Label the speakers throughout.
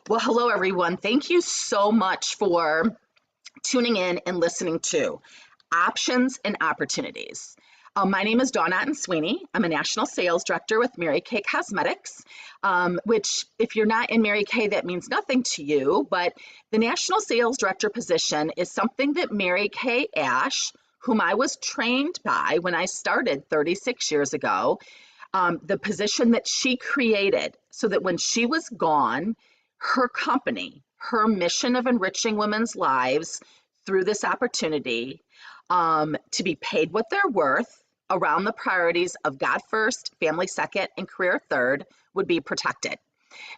Speaker 1: Well, hello, everyone. Thank you so much for tuning in and listening to Options and Opportunities. My name is Dawn Otten-Sweeney. I'm a National Sales Director with Mary Kay Cosmetics, which, if you're not in Mary Kay, that means nothing to you. But the National Sales Director position is something that Mary Kay Ash, whom I was trained by when I started 36 years ago, the position that she created so that when she was gone, her company, her mission of enriching women's lives through this opportunity to be paid what they're worth around the priorities of God first, family second, and career third would be protected.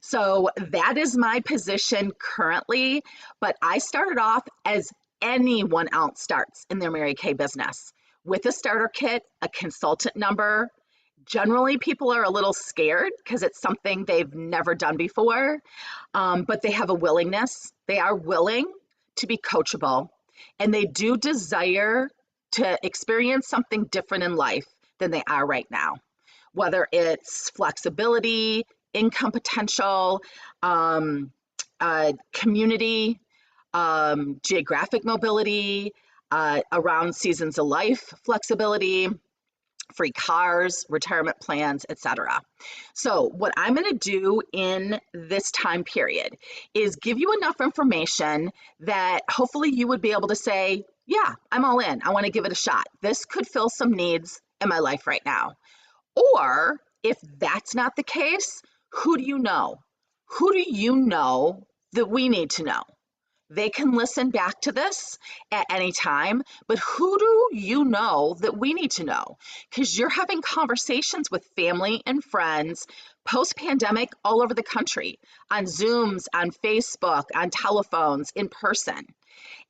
Speaker 1: So that is my position currently, but I started off as anyone else starts in their Mary Kay business with a starter kit, a consultant number. Generally, people are a little scared because it's something they've never done before, but they have a willingness. They are willing to be coachable, and they do desire to experience something different in life than they are right now, whether it's flexibility, income potential, community, geographic mobility, around seasons of life flexibility, free cars, retirement plans, etc. So what I'm going to do in this time period is give you enough information that hopefully you would be able to say, yeah, I'm all in. I want to give it a shot. This could fill some needs in my life right now. Or if that's not the case, who do you know? Who do you know that we need to know? They can listen back to this at any time, but who do you know that we need to know? Because you're having conversations with family and friends post-pandemic all over the country, on Zooms, on Facebook, on telephones, in person.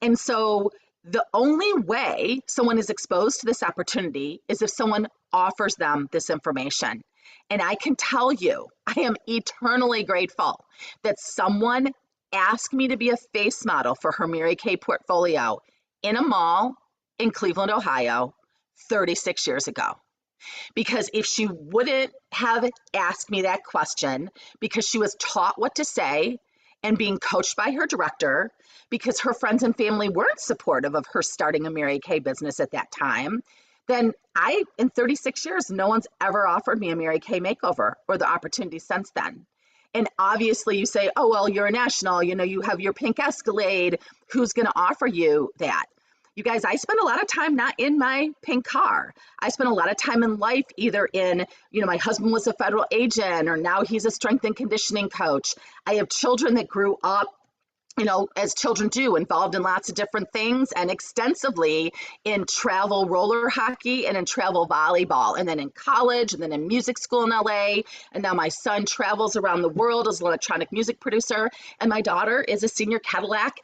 Speaker 1: And so the only way someone is exposed to this opportunity is if someone offers them this information. And I can tell you, I am eternally grateful that someone asked me to be a face model for her Mary Kay portfolio in a mall in Cleveland, Ohio, 36 years ago. Because if she wouldn't have asked me that question, because she was taught what to say and being coached by her director, because her friends and family weren't supportive of her starting a Mary Kay business at that time, then in 36 years, no one's ever offered me a Mary Kay makeover or the opportunity since then. And obviously you say, oh, well, you're a national, you have your pink Escalade. Who's going to offer you that? You guys, I spend a lot of time not in my pink car. I spend a lot of time in life either in, my husband was a federal agent or now he's a strength and conditioning coach. I have children that grew up, as children do, involved in lots of different things and extensively in travel roller hockey and in travel volleyball, and then in college and then in music school in LA. And now my son travels around the world as an electronic music producer. And my daughter is a senior Cadillac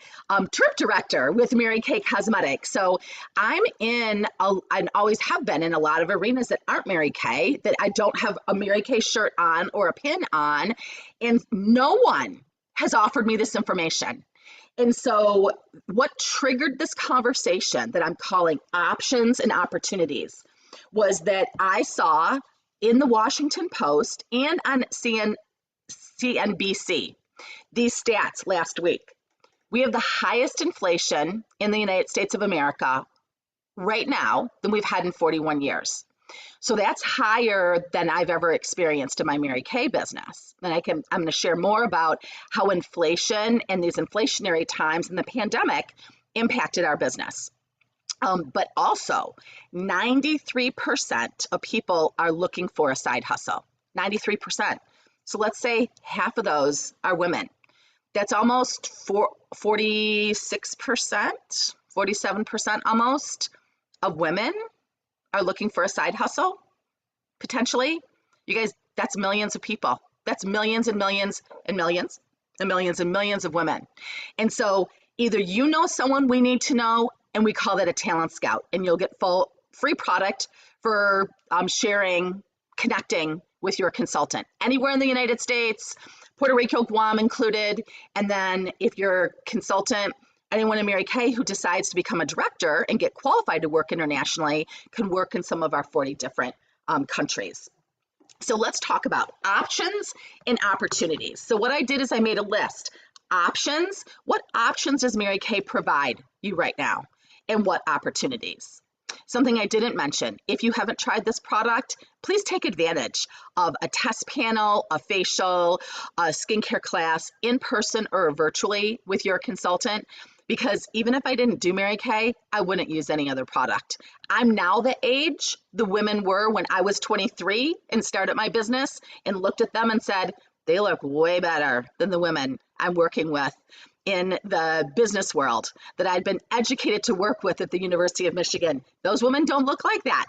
Speaker 1: trip director with Mary Kay Cosmetics. So I'm I always have been in a lot of arenas that aren't Mary Kay, that I don't have a Mary Kay shirt on or a pin on. And no one has offered me this information. And so what triggered this conversation that I'm calling options and opportunities was that I saw in the Washington Post and on CNBC these stats last week. We have the highest inflation in the United States of America right now than we've had in 41 years. So that's higher than I've ever experienced in my Mary Kay business. And I'm going to share more about how inflation and these inflationary times and the pandemic impacted our business. But also, 93% of people are looking for a side hustle. 93%. So let's say half of those are women. That's almost 46%, 47% almost of women are looking for a side hustle, potentially. You guys, that's millions of people. That's millions and millions and millions and millions and millions of women. And so either you know someone we need to know, and we call that a talent scout, and you'll get full free product for sharing, connecting with your consultant anywhere in the United States, Puerto Rico, Guam included. And then if your consultant, anyone in Mary Kay who decides to become a director and get qualified to work internationally can work in some of our 40 different countries. So let's talk about options and opportunities. So what I did is I made a list. Options, what options does Mary Kay provide you right now? And what opportunities? Something I didn't mention, if you haven't tried this product, please take advantage of a test panel, a facial, a skincare class in person or virtually with your consultant. Because even if I didn't do Mary Kay, I wouldn't use any other product. I'm now the age the women were when I was 23 and started my business, and looked at them and said, they look way better than the women I'm working with in the business world that I'd been educated to work with at the University of Michigan. Those women don't look like that.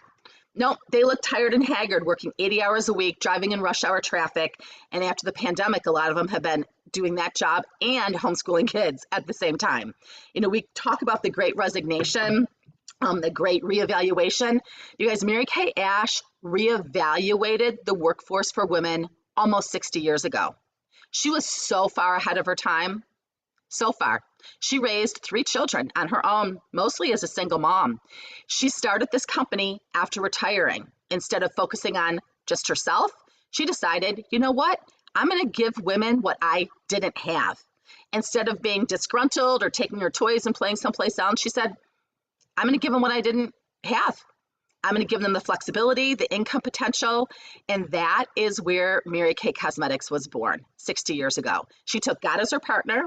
Speaker 1: No, they look tired and haggard, working 80 hours a week, driving in rush hour traffic. And after the pandemic, a lot of them have been doing that job and homeschooling kids at the same time. You know, we talk about the great resignation, the great reevaluation. You guys, Mary Kay Ash reevaluated the workforce for women almost 60 years ago. She was so far ahead of her time. So far, she raised 3 children on her own, mostly as a single mom. She started this company after retiring. Instead of focusing on just herself, she decided, you know what? I'm going to give women what I didn't have. Instead of being disgruntled or taking her toys and playing someplace else, she said, I'm going to give them what I didn't have. I'm going to give them the flexibility, the income potential, and that is where Mary Kay Cosmetics was born 60 years ago. She took God as her partner,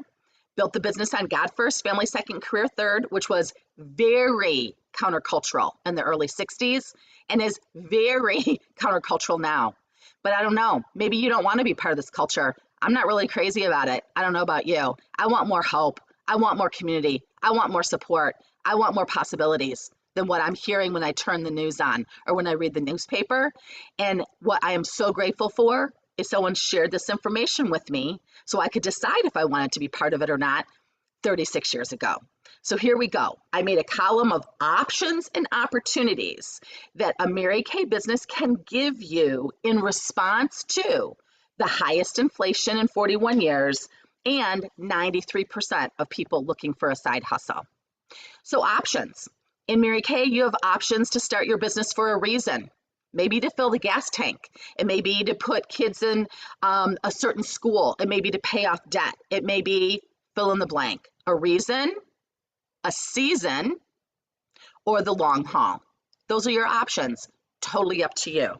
Speaker 1: built the business on God first, family second, career third, which was very countercultural in the early 60s and is very countercultural now. But I don't know, maybe you don't want to be part of this culture. I'm not really crazy about it. I don't know about you. I want more hope. I want more community. I want more support. I want more possibilities than what I'm hearing when I turn the news on or when I read the newspaper. And what I am so grateful for is someone shared this information with me so I could decide if I wanted to be part of it or not 36 years ago. So here we go. I made a column of options and opportunities that a Mary Kay business can give you in response to the highest inflation in 41 years and 93% of people looking for a side hustle. So options. In Mary Kay, you have options to start your business for a reason. Maybe to fill the gas tank. It may be to put kids in a certain school. It may be to pay off debt. It may be fill in the blank. A reason, a season, or the long haul. Those are your options. Totally up to you.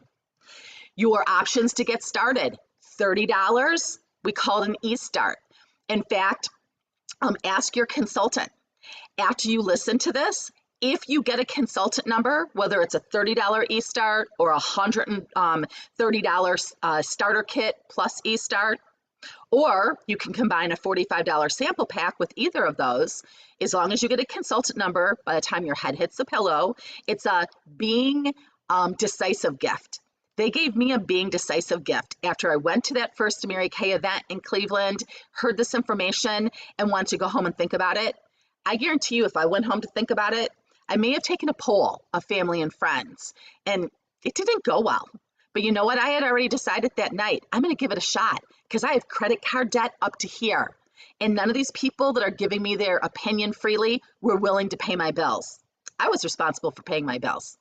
Speaker 1: Your options to get started. $30, we call it an e-start. In fact, ask your consultant. After you listen to this, if you get a consultant number, whether it's a $30 e-start or a $130 starter kit plus e-start, or you can combine a $45 sample pack with either of those, as long as you get a consultant number by the time your head hits the pillow, it's a being decisive gift. They gave me a being decisive gift after I went to that first Mary Kay event in Cleveland, heard this information, and wanted to go home and think about it. I guarantee you, if I went home to think about it, I may have taken a poll of family and friends, and it didn't go well. But you know what? I had already decided that night, I'm going to give it a shot because I have credit card debt up to here. And none of these people that are giving me their opinion freely were willing to pay my bills. I was responsible for paying my bills.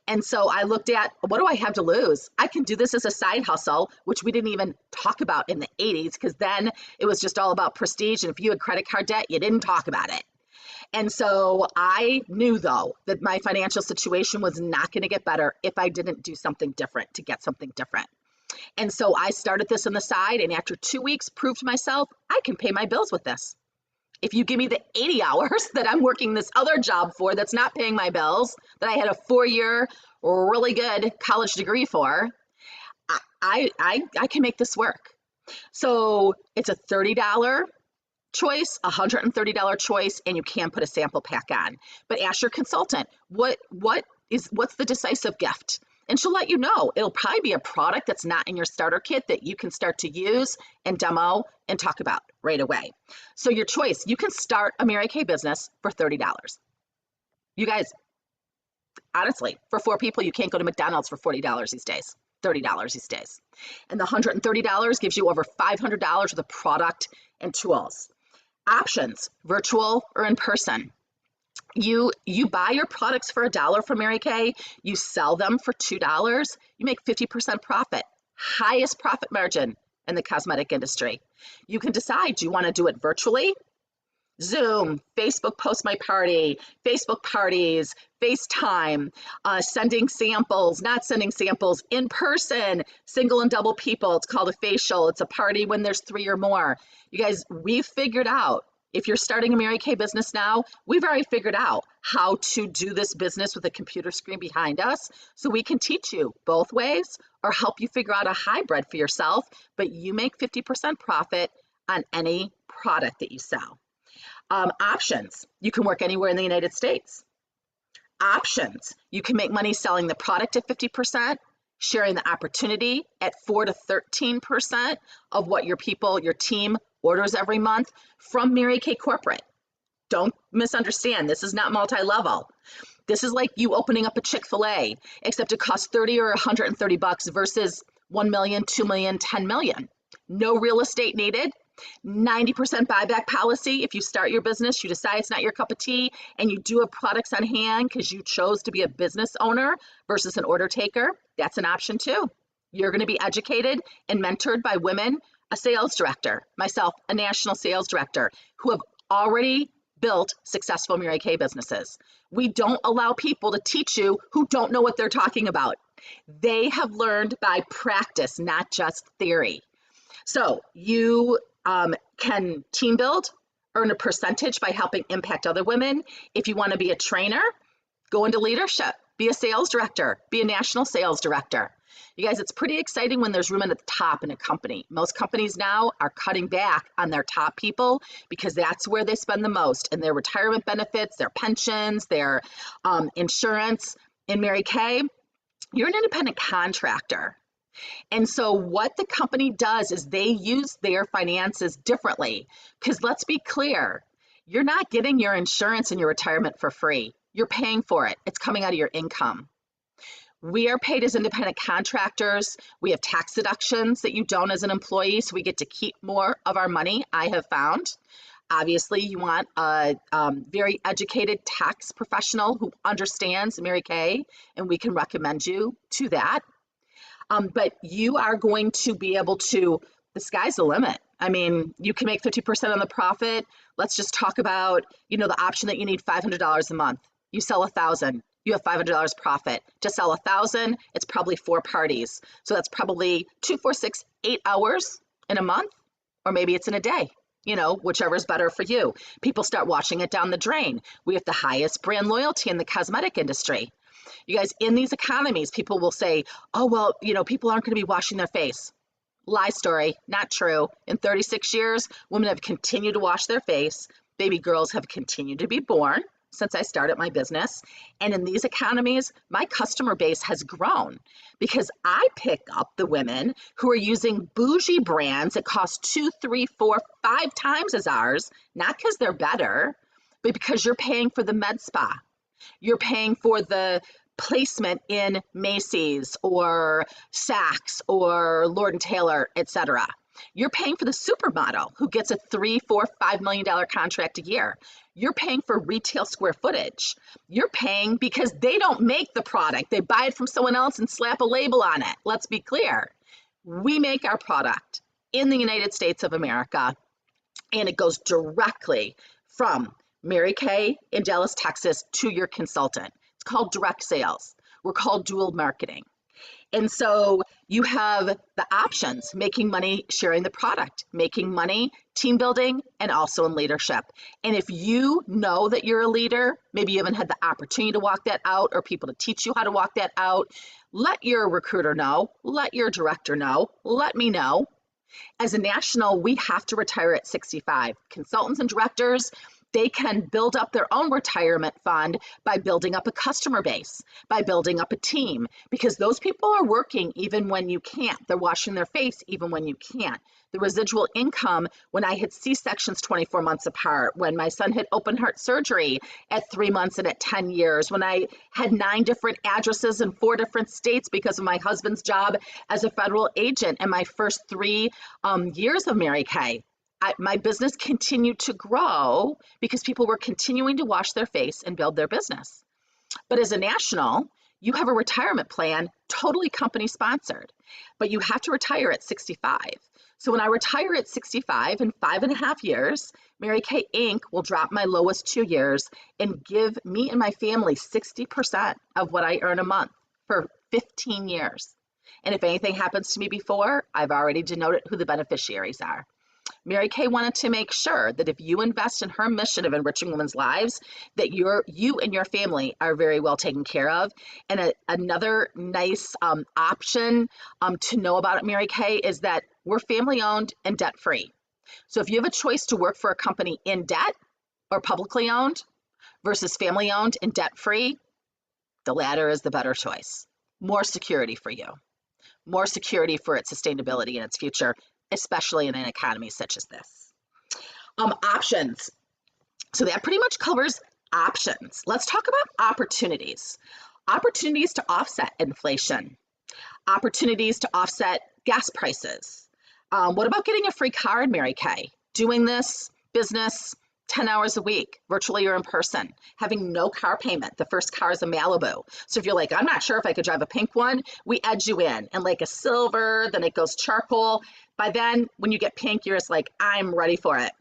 Speaker 1: And so I looked at, what do I have to lose? I can do this as a side hustle, which we didn't even talk about in the 80s because then it was just all about prestige. And if you had credit card debt, you didn't talk about it. And so I knew, though, that my financial situation was not going to get better if I didn't do something different to get something different. And so I started this on the side, and after 2 weeks, proved to myself I can pay my bills with this. If you give me the 80 hours that I'm working this other job for that's not paying my bills, that I had a 4-year really good college degree for, I can make this work. So it's a $30 choice, a $130 choice, and you can put a sample pack on. But ask your consultant, what's the decisive gift? And she'll let you know. It'll probably be a product that's not in your starter kit that you can start to use and demo and talk about right away. So your choice, you can start a Mary Kay business for $30. You guys, honestly, for 4 people, you can't go to McDonald's for $40 these days, $30 these days. And the $130 gives you over $500 worth of product and tools. Options, virtual or in person. You buy your products for $1 from Mary Kay, you sell them for $2, you make 50% profit. highest profit margin in the cosmetic industry. You can decide, do you want to do it virtually? Zoom, Facebook Post My Party, Facebook parties, FaceTime, sending samples, not sending samples, in person, single and double people. It's called a facial. It's a party when there's 3 or more. You guys, we've figured out, if you're starting a Mary Kay business now, we've already figured out how to do this business with a computer screen behind us. So we can teach you both ways or help you figure out a hybrid for yourself, but you make 50% profit on any product that you sell. Options, you can work anywhere in the United States. Options, you can make money selling the product at 50%, sharing the opportunity at 4 to 13% of what your team orders every month from Mary Kay Corporate. Don't misunderstand, this is not multi-level. This is like you opening up a Chick-fil-A, except it costs 30 or 130 bucks versus 1 million, 2 million, 10 million. No real estate needed. 90% buyback policy. If you start your business, you decide it's not your cup of tea, and you do have products on hand because you chose to be a business owner versus an order taker, that's an option too. You're going to be educated and mentored by women, a sales director, myself, a national sales director, who have already built successful Mary Kay businesses. We don't allow people to teach you who don't know what they're talking about. They have learned by practice, not just theory. So you can team build, earn a percentage by helping impact other women. If you want to be a trainer, go into leadership, be a sales director, be a national sales director. You guys, it's pretty exciting when there's room at the top in a company. Most companies now are cutting back on their top people because that's where they spend the most in their retirement benefits, their pensions, their insurance. In Mary Kay, you're an independent contractor. And so what the company does is they use their finances differently, because let's be clear, you're not getting your insurance and your retirement for free. You're paying for it. It's coming out of your income. We are paid as independent contractors. We have tax deductions that you don't as an employee, so we get to keep more of our money, I have found. Obviously, you want a very educated tax professional who understands Mary Kay, and we can recommend you to that. But you are going to be able to, the sky's the limit. I mean, you can make 50% on the profit. Let's just talk about, the option that you need $500 a month. You sell 1,000, you have $500 profit. To sell 1,000, it's probably 4 parties. So that's probably 2, 4, 6, 8 hours in a month, or maybe it's in a day, whichever is better for you. People start washing it down the drain. We have the highest brand loyalty in the cosmetic industry. You guys, in these economies, people will say, oh, well, people aren't going to be washing their face. Lie story, not true. In 36 years, women have continued to wash their face. Baby girls have continued to be born since I started my business. And in these economies, my customer base has grown because I pick up the women who are using bougie brands that cost 2, 3, 4, 5 times as ours, not because they're better, but because you're paying for the med spa. You're paying for the placement in Macy's or Saks or Lord & Taylor, etc. You're paying for the supermodel who gets a $3, $4, $5 million contract a year. You're paying for retail square footage. You're paying because they don't make the product. They buy it from someone else and slap a label on it. Let's be clear. We make our product in the United States of America, and it goes directly from Mary Kay in Dallas, Texas, to your consultant. It's called direct sales. We're called dual marketing. And so you have the options, making money sharing the product, making money team building, and also in leadership. And if you know that you're a leader, maybe you haven't had the opportunity to walk that out or people to teach you how to walk that out, let your recruiter know, let your director know, let me know. As a national, we have to retire at 65. Consultants and directors, they can build up their own retirement fund by building up a customer base, by building up a team, because those people are working even when you can't. They're washing their face even when you can't. The residual income, when I had C-sections 24 months apart, when my son had open heart surgery at 3 months and at 10 years, when I had 9 different addresses in 4 different states because of my husband's job as a federal agent, and my first 3 years of Mary Kay. My business continued to grow because people were continuing to wash their face and build their business. But as a national, you have a retirement plan, totally company sponsored, but you have to retire at 65. So when I retire at 65 in 5.5 years, Mary Kay Inc. will drop my lowest 2 years and give me and my family 60% of what I earn a month for 15 years. And if anything happens to me before, I've already denoted who the beneficiaries are. Mary Kay wanted to make sure that if you invest in her mission of enriching women's lives, that you and your family are very well taken care of. And another nice option to know about Mary Kay is that we're family owned and debt free. So if you have a choice to work for a company in debt or publicly owned versus family owned and debt free, the latter is the better choice. More security for you, more security for its sustainability and its future, especially in an economy such as this. Options. So that pretty much covers options. Let's talk about opportunities. Opportunities to offset inflation. Opportunities to offset gas prices. What about getting a free car in Mary Kay? Doing this business 10 hours a week, virtually or in person, having no car payment. The first car is a Malibu. So if you're like, I'm not sure if I could drive a pink one, we edge you in. And like a silver, then it goes charcoal. By then, when you get pink, you're just like, I'm ready for it.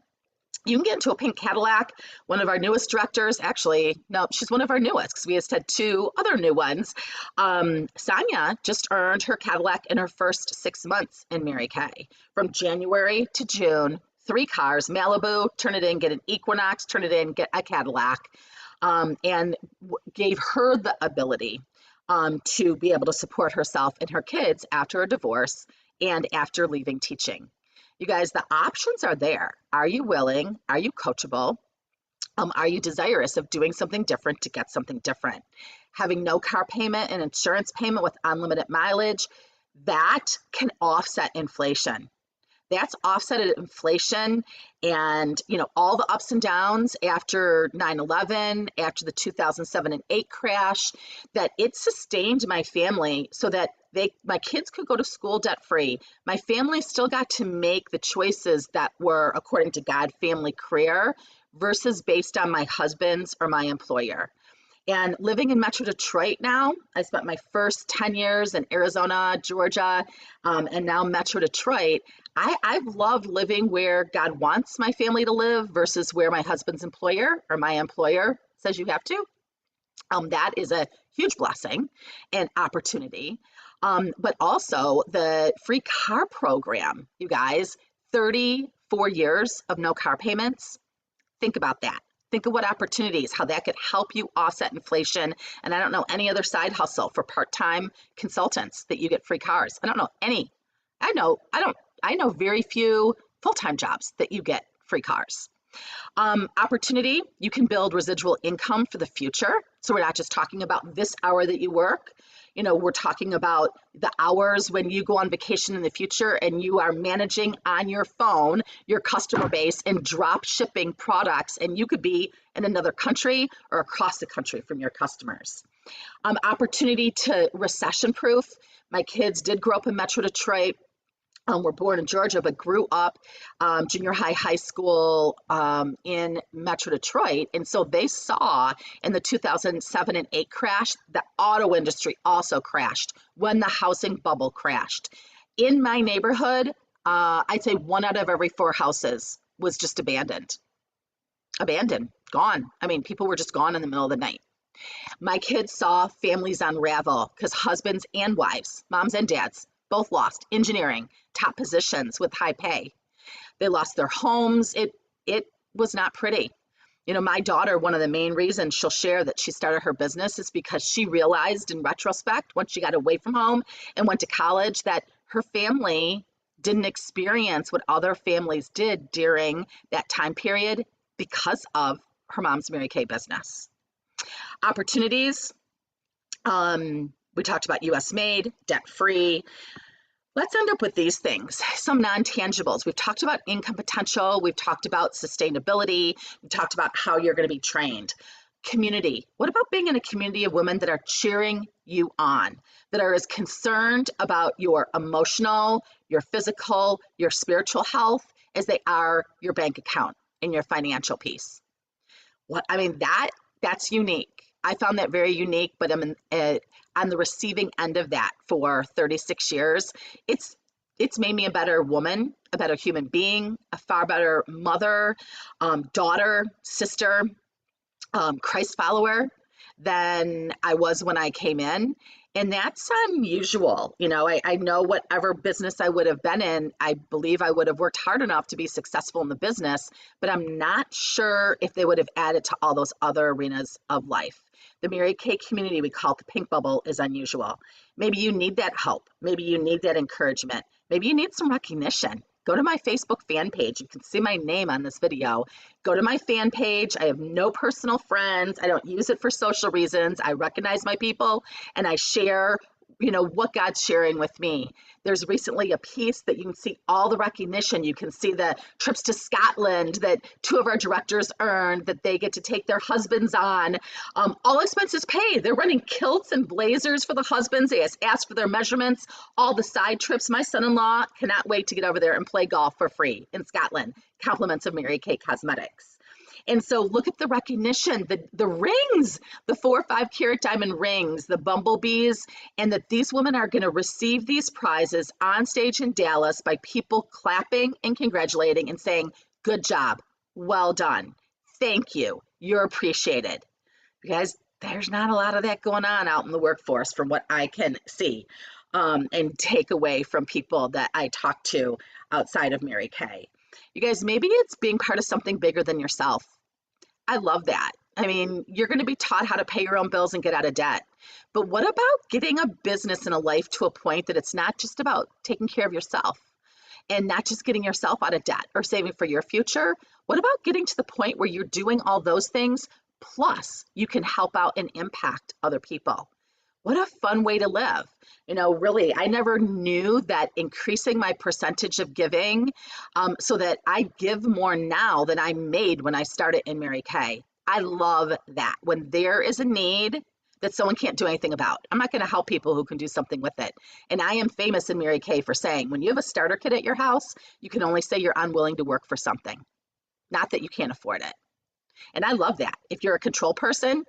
Speaker 1: You can get into a pink Cadillac. One of our newest directors, actually, no, she's one of our newest because we just had 2 other new ones. Sonia just earned her Cadillac in her first 6 months in Mary Kay. From January to June, 3 cars, Malibu, turn it in, get an Equinox, turn it in, get a Cadillac, and gave her the ability to be able to support herself and her kids after a divorce and after leaving teaching. You guys, the options are there. Are you willing? Are you coachable? Are you desirous of doing something different to get something different? Having no car payment and insurance payment with unlimited mileage, that can offset inflation. That's offset inflation and, all the ups and downs after 9/11, after the 2007 and 8 crash, that it sustained my family so that my kids could go to school debt free. My family still got to make the choices that were according to God, family, career versus based on my husband's or my employer. And living in Metro Detroit now, I spent my first 10 years in Arizona, Georgia, and now Metro Detroit. I've loved living where God wants my family to live versus where my husband's employer or my employer says you have to. That is a huge blessing and opportunity. But also the free car program, you guys, 34 years of no car payments. Think about that. Think of what opportunities, how that could help you offset inflation. And I don't know any other side hustle for part-time consultants that you get free cars. I don't know any. I know very few full-time jobs that you get free cars. Opportunity, you can build residual income for the future. So we're not just talking about this hour that you work. We're talking about the hours when you go on vacation in the future and you are managing on your phone your customer base and drop shipping products, and you could be in another country or across the country from your customers. Opportunity to recession proof. My kids did grow up in Metro Detroit. Were born in Georgia, but grew up junior high school in Metro Detroit. And so they saw in the 2007 and 8 crash, the auto industry also crashed when the housing bubble crashed. In my neighborhood, I'd say 1 out of every 4 houses was just abandoned, gone. I mean, people were just gone in the middle of the night. My kids saw families unravel because husbands and wives, moms and dads, both lost engineering, top positions with high pay. They lost their homes. It was not pretty. My daughter, one of the main reasons she'll share that she started her business is because she realized in retrospect, once she got away from home and went to college, that her family didn't experience what other families did during that time period because of her mom's Mary Kay business. Opportunities. We talked about US made, debt free. Let's end up with these things, some non-tangibles. We've talked about income potential. We've talked about sustainability. We've talked about how you're going to be trained. Community. What about being in a community of women that are cheering you on, that are as concerned about your emotional, your physical, your spiritual health as they are your bank account and your financial piece? That's unique. I found that very unique, but on the receiving end of that for 36 years. It's it's made me a better woman, a better human being, a far better mother, daughter, sister, Christ follower than I was when I came in. And that's unusual. I know whatever business I would have been in, I believe I would have worked hard enough to be successful in the business, but I'm not sure if they would have added to all those other arenas of life. The Mary Kay community we call the pink bubble is unusual. Maybe you need that help. Maybe you need that encouragement. Maybe you need some recognition. Go to my Facebook fan page. You can see my name on this video. Go to my fan page. I have no personal friends. I don't use it for social reasons. I recognize my people and I share, what God's sharing with me. There's recently a piece that you can see all the recognition. You can see the trips to Scotland that two of our directors earned, that they get to take their husbands on. All expenses paid. They're running kilts and blazers for the husbands. They ask for their measurements, all the side trips. My son-in-law cannot wait to get over there and play golf for free in Scotland. Compliments of Mary Kay Cosmetics. And so look at the recognition, the rings, the 4 or 5 carat diamond rings, the bumblebees, and that these women are going to receive these prizes on stage in Dallas by people clapping and congratulating and saying, good job, well done, thank you, you're appreciated. Because there's not a lot of that going on out in the workforce from what I can see and take away from people that I talk to outside of Mary Kay. You guys, maybe it's being part of something bigger than yourself. I love that. I mean, you're going to be taught how to pay your own bills and get out of debt. But what about getting a business and a life to a point that it's not just about taking care of yourself and not just getting yourself out of debt or saving for your future? What about getting to the point where you're doing all those things, plus you can help out and impact other people? What a fun way to live. Really, I never knew that increasing my percentage of giving so that I give more now than I made when I started in Mary Kay. I love that. When there is a need that someone can't do anything about, I'm not going to help people who can do something with it. And I am famous in Mary Kay for saying, when you have a starter kit at your house, you can only say you're unwilling to work for something, not that you can't afford it. And I love that. If you're a control person,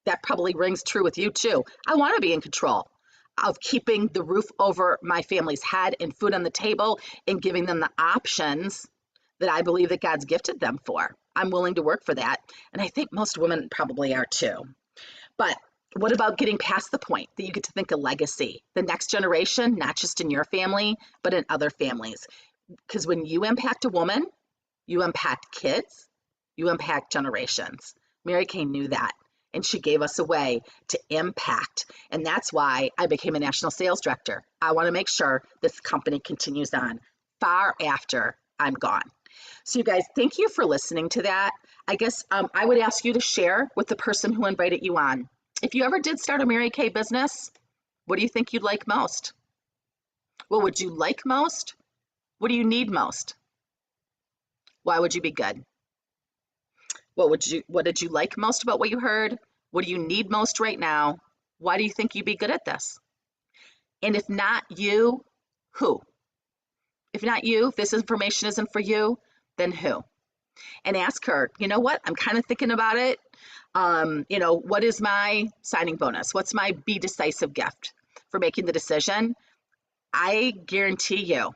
Speaker 1: that probably rings true with you too. I want to be in control of keeping the roof over my family's head and food on the table and giving them the options that I believe that God's gifted them for. I'm willing to work for that. And I think most women probably are too. But what about getting past the point that you get to think of legacy, the next generation, not just in your family, but in other families? Because when you impact a woman, you impact kids, you impact generations. Mary Kay knew that. And she gave us a way to impact. And that's why I became a national sales director. I want to make sure this company continues on far after I'm gone. So you guys, thank you for listening to that. I guess I would ask you to share with the person who invited you on. If you ever did start a Mary Kay business, what do you think you'd like most? What would you like most? What do you need most? Why would you be good? What did you like most about what you heard? What do you need most right now? Why do you think you'd be good at this? And if not you, who? If not you, if this information isn't for you, then who? And ask her, you know what? I'm kind of thinking about it. What is my signing bonus? What's my be decisive gift for making the decision? I guarantee you,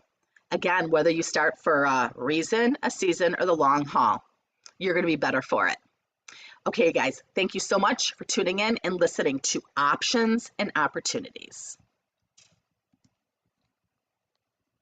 Speaker 1: again, whether you start for a reason, a season, or the long haul, you're going to be better for it. Okay, guys, thank you so much for tuning in and listening to Options and Opportunities.